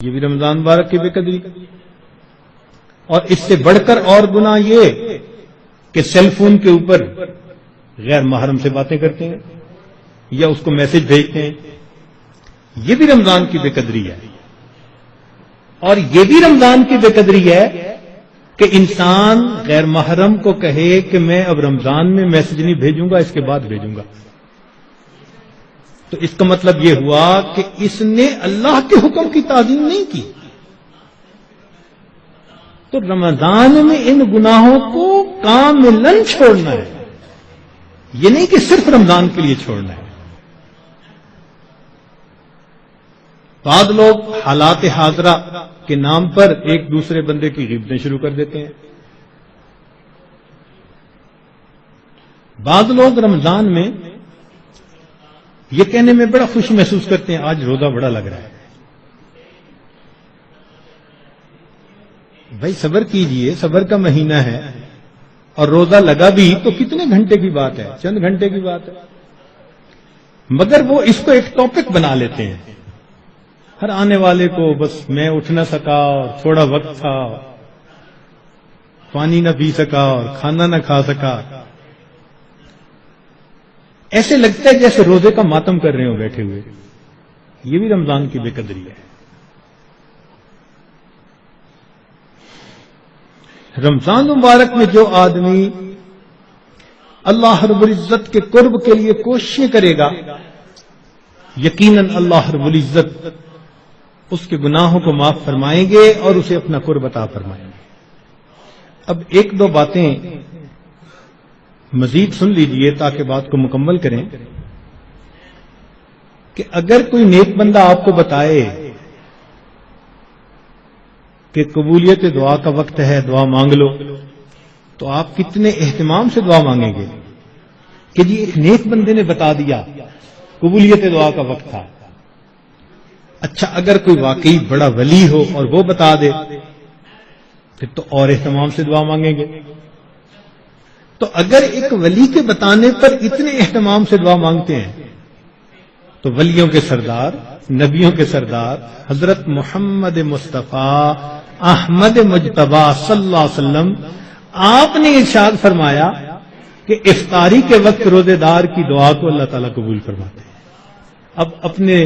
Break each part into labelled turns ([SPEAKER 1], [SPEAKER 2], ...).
[SPEAKER 1] یہ بھی رمضان مبارک کی بے قدری. اور اس سے بڑھ کر اور گناہ یہ کہ سیل فون کے اوپر غیر محرم سے باتیں کرتے ہیں یا اس کو میسج بھیجتے ہیں. یہ بھی رمضان کی بے قدری ہے. اور یہ بھی رمضان کی بے قدری ہے کہ انسان غیر محرم کو کہے کہ میں اب رمضان میں میسج نہیں بھیجوں گا، اس کے بعد بھیجوں گا. تو اس کا مطلب یہ ہوا کہ اس نے اللہ کے حکم کی تعظیم نہیں کی. تو رمضان میں ان گناہوں کو کاملاً چھوڑنا ہے. یہ نہیں کہ صرف رمضان کے لیے چھوڑنا ہے. بعض لوگ حالات حاضرہ کے نام پر ایک دوسرے بندے کی غیبتیں شروع کر دیتے ہیں. بعض لوگ رمضان میں یہ کہنے میں بڑا خوش محسوس کرتے ہیں آج روزہ بڑا لگ رہا ہے. بھائی صبر کیجئے، صبر کا مہینہ ہے، اور روزہ لگا بھی تو کتنے گھنٹے کی بات ہے، چند گھنٹے کی بات ہے. مگر وہ اس کو ایک ٹاپک بنا لیتے ہیں. ہر آنے والے کو بس میں اٹھ نہ سکا اور تھوڑا وقت تھا، پانی نہ پی سکا اور کھانا نہ کھا سکا. ایسے لگتا ہے جیسے روزے کا ماتم کر رہے ہو بیٹھے ہوئے. یہ بھی رمضان کی بے قدری ہے. رمضان مبارک میں جو آدمی اللہ رب العزت کے قرب کے لیے کوششیں کرے گا، یقیناً اللہ رب العزت اس کے گناہوں کو معاف فرمائیں گے اور اسے اپنا قرب عطا فرمائیں گے. اب ایک دو باتیں مزید سن لیجئے تاکہ بات کو مکمل کریں کہ اگر کوئی نیک بندہ آپ کو بتائے کہ قبولیت دعا کا وقت ہے، دعا مانگ لو، تو آپ کتنے اہتمام سے دعا مانگیں گے کہ جی ایک نیک بندے نے بتا دیا قبولیت دعا کا وقت تھا. اچھا اگر کوئی واقعی بڑا ولی ہو اور وہ بتا دے پھر تو اور اہتمام سے دعا مانگیں گے. تو اگر ایک ولی کے بتانے پر اتنے اہتمام سے دعا مانگتے ہیں تو ولیوں کے سردار، نبیوں کے سردار حضرت محمد مصطفیٰ احمد مجتبیٰ صلی اللہ علیہ وسلم، آپ نے ارشاد فرمایا کہ افطاری کے وقت روزے دار کی دعا کو اللہ تعالیٰ قبول فرماتے ہیں. اب اپنے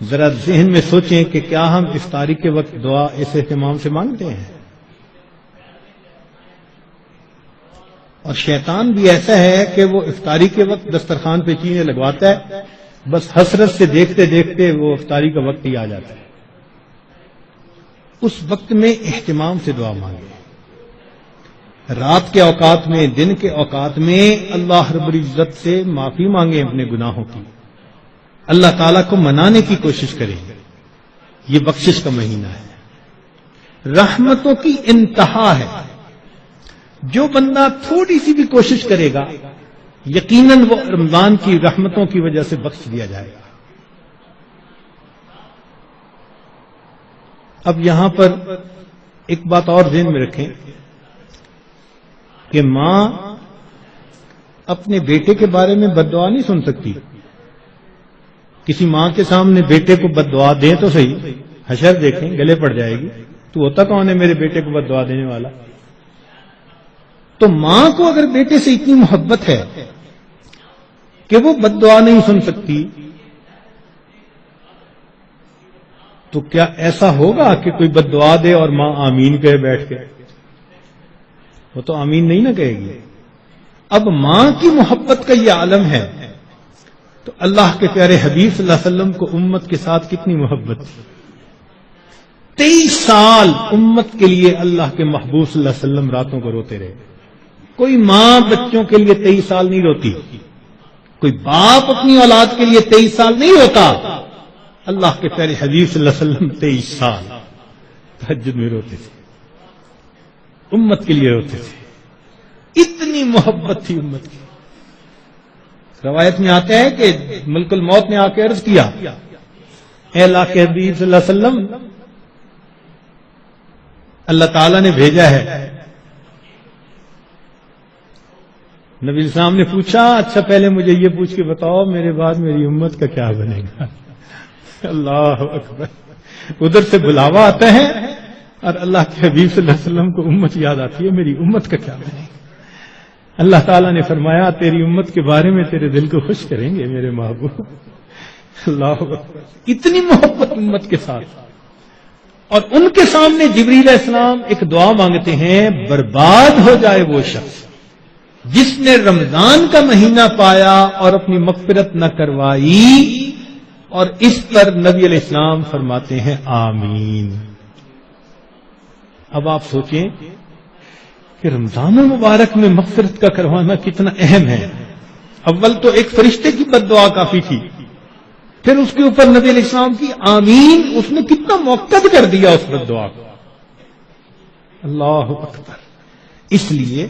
[SPEAKER 1] ذرا ذہن میں سوچیں کہ کیا ہم افطاری کے وقت دعا اس اہتمام سے مانگتے ہیں؟ اور شیطان بھی ایسا ہے کہ وہ افطاری کے وقت دسترخوان پہ چیزیں لگواتا ہے، بس حسرت سے دیکھتے دیکھتے وہ افطاری کا وقت ہی آ جاتا ہے. اس وقت میں اہتمام سے دعا مانگے. رات کے اوقات میں، دن کے اوقات میں اللہ رب العزت سے معافی مانگیں اپنے گناہوں کی، اللہ تعالیٰ کو منانے کی کوشش کریں. یہ بخشش کا مہینہ ہے، رحمتوں کی انتہا ہے. جو بندہ تھوڑی سی بھی کوشش کرے گا یقیناً وہ رمضان کی رحمتوں کی وجہ سے بخش دیا جائے گا. اب یہاں پر ایک بات اور ذہن میں رکھیں کہ ماں اپنے بیٹے کے بارے میں بد دعا نہیں سن سکتی. کسی ماں کے سامنے بیٹے کو بد دعا دیں تو صحیح، حشر دیکھیں گلے پڑ جائے گی. تو ہوتا کون ہے میرے بیٹے کو بد دعا دینے والا؟ تو ماں کو اگر بیٹے سے اتنی محبت ہے کہ وہ بد دعا نہیں سن سکتی، تو کیا ایسا ہوگا کہ کوئی بد دعا دے اور ماں آمین کہے بیٹھ کے؟ وہ تو آمین نہیں نہ کہے گی. اب ماں کی محبت کا یہ عالم ہے تو اللہ کے پیارے حبیب صلی اللہ علیہ وسلم کو امت کے ساتھ کتنی محبت تھی. 23 سال امت کے لیے اللہ کے محبوب صلی اللہ علیہ وسلم راتوں کو روتے رہے. کوئی ماں بچوں کے لیے 23 سال نہیں روتی، کوئی باپ اپنی اولاد کے لیے 23 سال نہیں روتا. اللہ کے پیارے حبیب صلی اللہ علیہ وسلم 23 سال تہجد میں روتے تھے، امت کے لیے روتے تھے. اتنی محبت تھی امت کی. روایت میں آتا ہے کہ ملک الموت نے آ کے عرض کیا، اے اللہ کے حبیب صلی اللہ علیہ وسلم، اللہ تعالیٰ نے بھیجا ہے. نبی السلام نے پوچھا اچھا پہلے مجھے یہ پوچھ کے بتاؤ میرے بعد میری امت کا کیا بنے گا؟ اللہ اکبر. ادھر سے بلاوا آتا ہے اور اللہ کے حبیب صلی اللہ علیہ وسلم کو امت یاد آتی ہے. میری امت کا کیا بنے؟ اللہ تعالیٰ نے فرمایا تیری امت کے بارے میں تیرے دل کو خوش کریں گے میرے محبوب. اللہ اکبر. اتنی محبت امت کے ساتھ. اور ان کے سامنے جبریل علیہ السلام ایک دعا مانگتے ہیں, برباد ہو جائے وہ شخص جس نے رمضان کا مہینہ پایا اور اپنی مغفرت نہ کروائی. اور اس پر نبی علیہ السلام فرماتے ہیں آمین. اب آپ سوچیں کہ رمضان المبارک میں مغفرت کا کروانا کتنا اہم ہے. اول تو ایک فرشتے کی بد دعا کافی تھی, پھر اس کے اوپر نبی علیہ السلام کی آمین, اس نے کتنا موقت کر دیا اس بد دعا کو. اللہ اکبر. اس لیے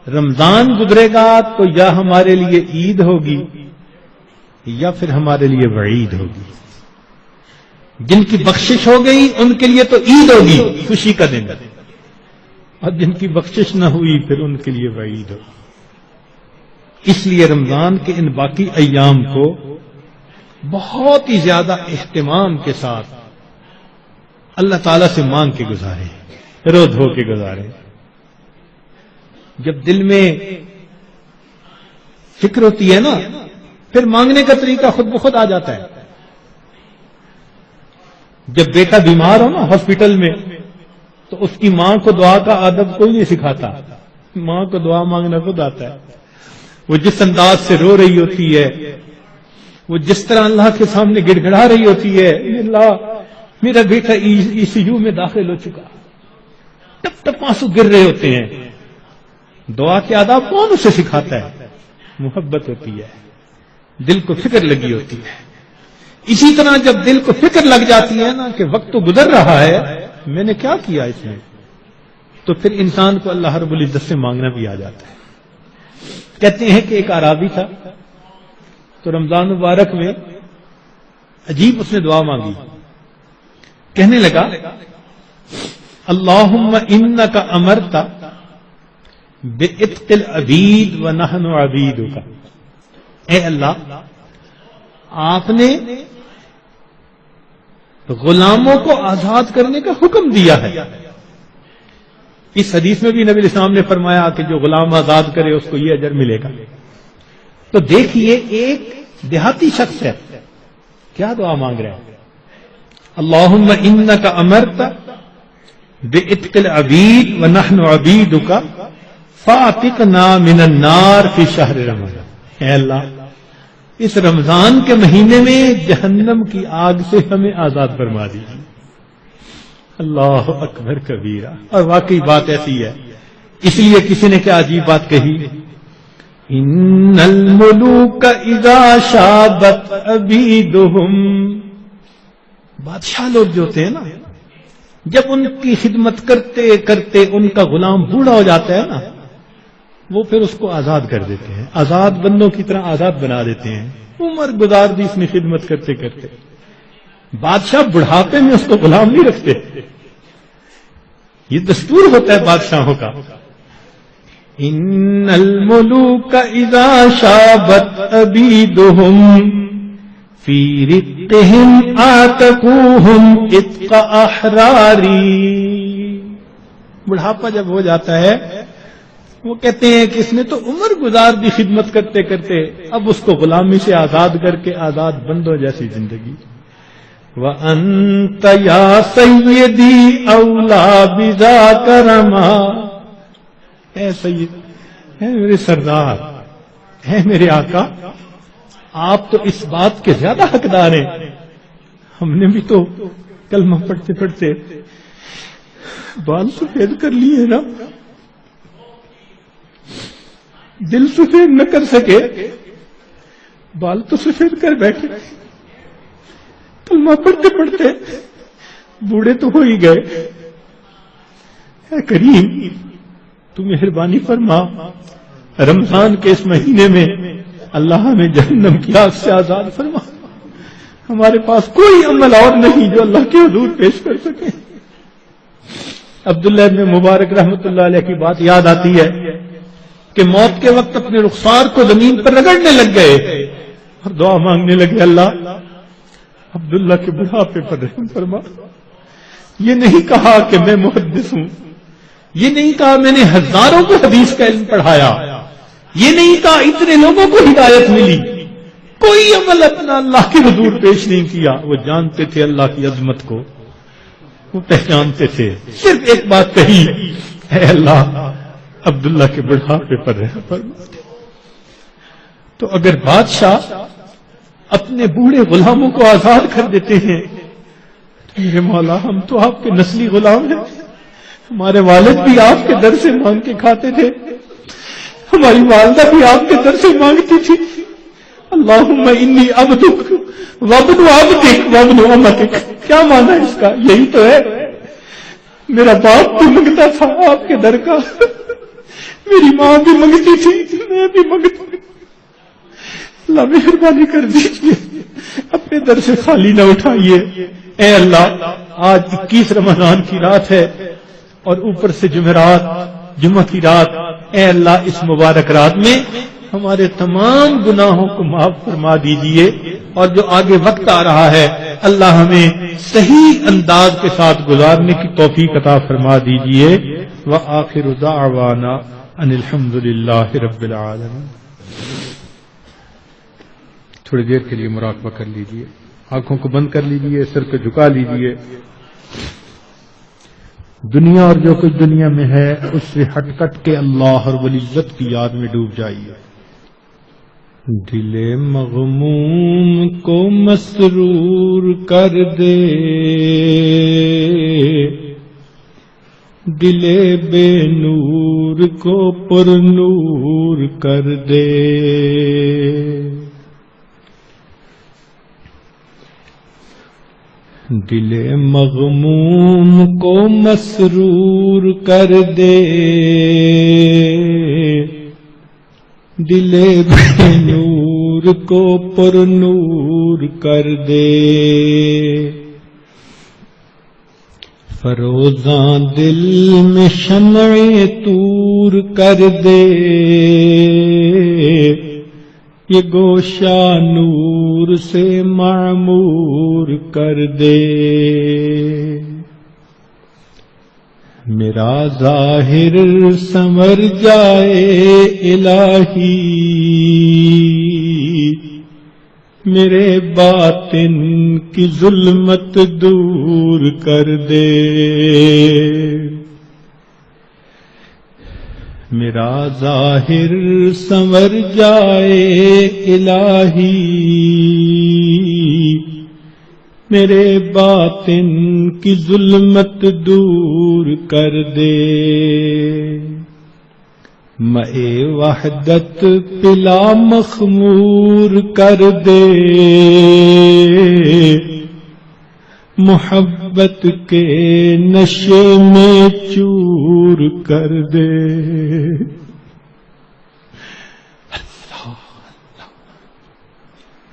[SPEAKER 1] رمضان گزرے گا تو یا ہمارے لیے عید ہوگی یا پھر ہمارے لیے وعید ہوگی. جن کی بخشش ہو گئی ان کے لیے تو عید ہوگی, خوشی کا دن, اور جن کی بخشش نہ ہوئی پھر ان کے لیے وعید ہوگی. اس لیے رمضان کے ان باقی ایام کو بہت ہی زیادہ اہتمام کے ساتھ اللہ تعالی سے مانگ کے گزارے, رو دھو کے گزارے. جب دل میں فکر ہوتی ہے نا, پھر مانگنے کا طریقہ خود بخود آ جاتا ہے. جب بیٹا بیمار ہو نا ہاسپٹل میں, تو اس کی ماں کو دعا کا ادب کوئی نہیں سکھاتا, ماں کو دعا مانگنا خود آتا ہے. وہ جس انداز سے رو رہی ہوتی ہے, وہ جس طرح اللہ کے سامنے گڑ گڑا رہی ہوتی ہے, اللہ میرا بیٹا ECU میں داخل ہو چکا, ٹپ ٹپ آنسو گر رہے ہوتے ہیں. دعا کے آداب کون اسے سکھاتا ہے؟ محبت ہوتی ہے, دل کو فکر لگی ہوتی ہے. اسی طرح جب دل کو فکر لگ جاتی ہے نا کہ وقت تو گزر رہا ہے, میں نے کیا کیا اس میں, تو پھر انسان کو اللہ رب العزت سے مانگنا بھی آ جاتا ہے. کہتے ہیں کہ ایک اعرابی تھا, تو رمضان مبارک میں عجیب اس نے دعا مانگی. کہنے لگا اللہم انک امرت بعتق العبید ونحن عبیدک. اے اللہ, آپ نے غلاموں کو آزاد کرنے کا حکم دیا ہے. اس حدیث میں بھی نبی الاسلام نے فرمایا کہ جو غلام آزاد کرے اس کو یہ اجر ملے گا. تو دیکھیے ایک دیہاتی شخص ہے, کیا دعا مانگ رہے ہیں, اللہم انک امرت بعتق العبید ونحن عبیدک فاعتقنا من النار فی شہر رمضان. اے اللہ, اس رمضان کے مہینے میں جہنم کی آگ سے ہمیں آزاد فرما دیجیے. اللہ اکبر کبیرہ. اور واقعی بات ایسی ہے. اس لیے کسی نے کیا عجیب بات کہی, ان الملوک اذا شابت عبیدہم. بادشاہ لوگ جو ہوتے ہیں نا, جب ان کی خدمت کرتے کرتے ان کا غلام بوڑھا ہو جاتا ہے نا, وہ پھر اس کو آزاد کر دیتے ہیں, آزاد بندوں کی طرح آزاد بنا دیتے ہیں. عمر گزار دی اس میں خدمت کرتے کرتے. بادشاہ بڑھاپے میں اس کو غلام نہیں رکھتے, یہ دستور ہوتا ہے بادشاہوں کا. ان الملوک اذا شابت عبیدہم فی رقہم آتقوہم عتق احراری. بڑھاپا جب ہو جاتا ہے, وہ کہتے ہیں کہ اس نے تو عمر گزار دی خدمت کرتے کرتے, اب اس کو غلامی سے آزاد کر کے آزاد بندوں جیسی زندگی. وَأَنْتَ يَا سَيِّدِي أَوْلَى بِذَاكَ رَمَا. اے سید, اے میرے سردار, اے میرے آقا, آپ تو اس بات کے زیادہ حقدار ہیں. ہم نے بھی تو کلمہ پڑھتے پڑھتے بال سفید کر لیے نا, دل سفید نہ کر سکے, بال تو سفید کر بیٹھے. کلمہ پڑھتے پڑھتے بوڑھے تو ہو ہی گئے. اے کریم, تو مہربانی فرما, رمضان کے اس مہینے میں اللہ ہمیں جہنم کی آگ سے آزاد فرما. ہمارے پاس کوئی عمل اور نہیں جو اللہ کے حضور پیش کر سکے. عبداللہ ابن مبارک رحمۃ اللہ علیہ کی بات یاد آتی ہے کہ موت کے وقت اپنے رخسار کو زمین پر رگڑنے لگ گئے اور دعا مانگنے لگے, اللہ عبداللہ کے بڑھاپے پر رحم فرما. یہ نہیں کہا کہ میں محدث ہوں، یہ نہیں کہا میں نے ہزاروں کو حدیث کا علم پڑھایا، یہ نہیں کہا اتنے لوگوں کو ہدایت ملی. کوئی عمل اپنا اللہ کے حضور پیش نہیں کیا. وہ جانتے تھے اللہ کی عظمت کو، وہ پہچانتے تھے. صرف ایک بات کہی، اے اللہ عبداللہ کے بڑھاپے پر رحم فرما. تو اگر بادشاہ اپنے بوڑھے غلاموں کو آزاد کر دیتے ہیں، میرے مولا ہم تو آپ کے نسلی غلام ہیں. ہمارے والد بھی آپ کے در سے مانگ کے کھاتے تھے، ہماری والدہ بھی آپ کے در سے مانگتی تھی. اللہم انی عبدک وابن عبدک وابن امتک. کیا مانا اس کا؟ یہی تو ہے. میرا باپ بھی منگتا تھا آپ کے در کا، میری ماں بھی منگتی تھی، میں بھی منگتا. اللہ مہربانی کر دیجیے، اپنے در سے خالی نہ اٹھائیے. اے اللہ آج 21 رمضان کی رات ہے اور اوپر سے جمعرات، جمعہ کی رات. اے اللہ اس مبارک رات میں ہمارے تمام گناہوں کو معاف فرما دیجیے، اور جو آگے وقت آ رہا ہے اللہ ہمیں صحیح انداز کے ساتھ گزارنے کی توفیق عطا فرما دیجیے. وآخر دعوانا ان الحمد للہ رب العالمین. تھوڑی دیر کے لیے مراقبہ کر لیجیے، آنکھوں کو بند کر لیجیے، سر کو جھکا لیجیے. دنیا اور جو کچھ دنیا میں ہے اس سے ہٹ کٹ کے اللہ رب العزت کی یاد میں ڈوب جائیے. دل مغموم کو مسرور کر دے، دل بے نور کو پر نور کر دے. دل مغموم کو مسرور کر دے، دل بے نور کو پر نور کر دے. فروزاں دل میں شمع طور کر دے، یہ گوشہ نور سے معمور کر دے. میرا ظاہر سنور جائے الہی، میرے باطن کی ظلمت دور کر دے. میرا ظاہر سنور جائے الہی، میرے باطن کی ظلمت دور کر دے. مئے وحدت پلا مخمور کر دے، محبت کے نشے میں چور کر دے.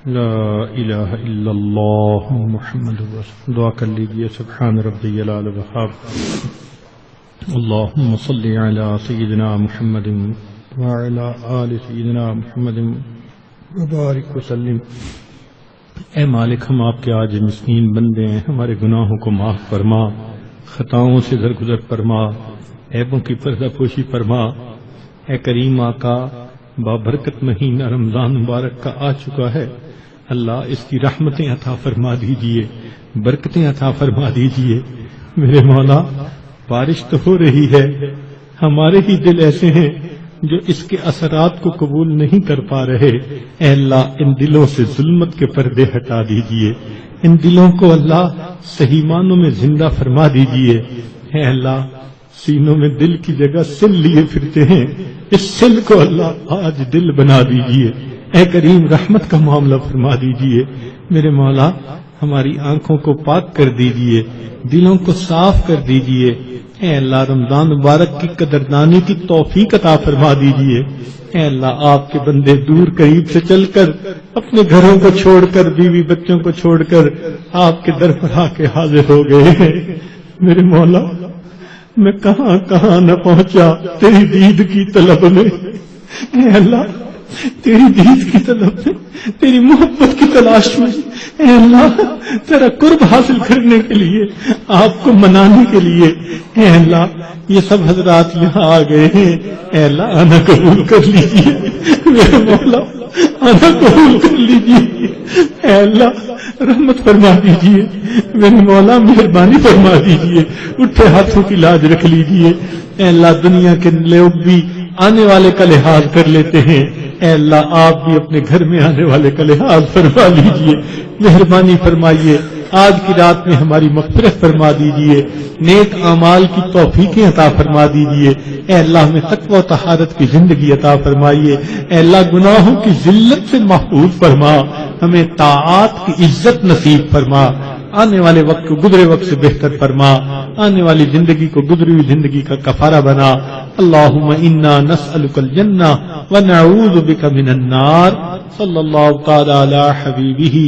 [SPEAKER 1] لا الہ الا اللہ محمد رسول. دعا کر لیجیے. سبحان ربی العلی الوہاب. اللہم صلی علی سیدنا محمد وعلی آل سیدنا محمد وبارک وسلم. اے مالک ہم آپ کے آج مسکین بندے ہیں، ہمارے گناہوں کو معاف فرما، خطاؤں سے درگزر فرما، عیبوں کی پردہ پوشی فرما. اے کریم آقا بابرکت مہینہ رمضان مبارک کا آ چکا ہے، اللہ اس کی رحمتیں عطا فرما دیجئے، برکتیں عطا فرما دیجئے. میرے مولا بارش تو ہو رہی ہے، ہمارے ہی دل ایسے ہیں جو اس کے اثرات کو قبول نہیں کر پا رہے. اے اللہ ان دلوں سے ظلمت کے پردے ہٹا دیجئے، ان دلوں کو اللہ صحیح معنوں میں زندہ فرما دیجئے. اے اللہ سینوں میں دل کی جگہ سل لیے پھرتے ہیں، اس سل کو اللہ آج دل بنا دیجئے. اے کریم رحمت کا معاملہ فرما دیجئے. میرے مولا ہماری آنکھوں کو پاک کر دیجئے، دلوں کو صاف کر دیجئے. اے اللہ رمضان مبارک کی قدردانی کی توفیق عطا فرما دیجئے. اے اللہ آپ کے بندے دور قریب سے چل کر اپنے گھروں کو چھوڑ کر، بیوی بچوں کو چھوڑ کر آپ کے در پر آ کے حاضر ہو گئے ہیں. میرے مولا میں کہاں کہاں نہ پہنچا تیری دید کی طلب میں. اے اللہ تیری دید کی طلب میں، تیری محبت کی تلاش میں، اے اللہ تیرا قرب حاصل کرنے کے لیے، آپ کو منانے کے لیے، اے اللہ یہ سب حضرات یہاں آ گئے ہیں، اے اللہ آنا قبول کر لیجیے، میرے مولا آنا قبول کر لیجیے، اے اللہ رحمت فرما دیجیے، میرے مولا مہربانی فرما دیجیے، اٹھے ہاتھوں کی لاج رکھ لیجیے، اے اللہ دنیا کے لوگ بھی آنے والے کا لحاظ کر لیتے ہیں، اے اللہ آپ بھی اپنے گھر میں آنے والے کا لحاظ فرما لیجیے، مہربانی فرمائیے، آج کی رات میں ہماری مغفرت فرما دیجیے، نیک اعمال کی توفیقیں عطا فرما دیجیے، اے اللہ ہمیں تقوی و طہارت کی زندگی عطا فرمائیے، اے اللہ گناہوں کی ذلت سے محفوظ فرما، ہمیں طاعات کی عزت نصیب فرما، آنے والے وقت کو گزرے وقت سے بہتر فرما، آنے والی زندگی کو گزری ہوئی زندگی کا کفارہ بنا۔ اللہم انا نسألک الجنہ ونعوذ بک من النار۔ صلی اللہ تعالی علی حبیبہ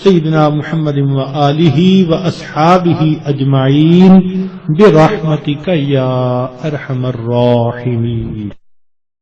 [SPEAKER 1] سیدنا محمد وآلہ واصحابہ اجمعین برحمتک یا ارحم الراحمین۔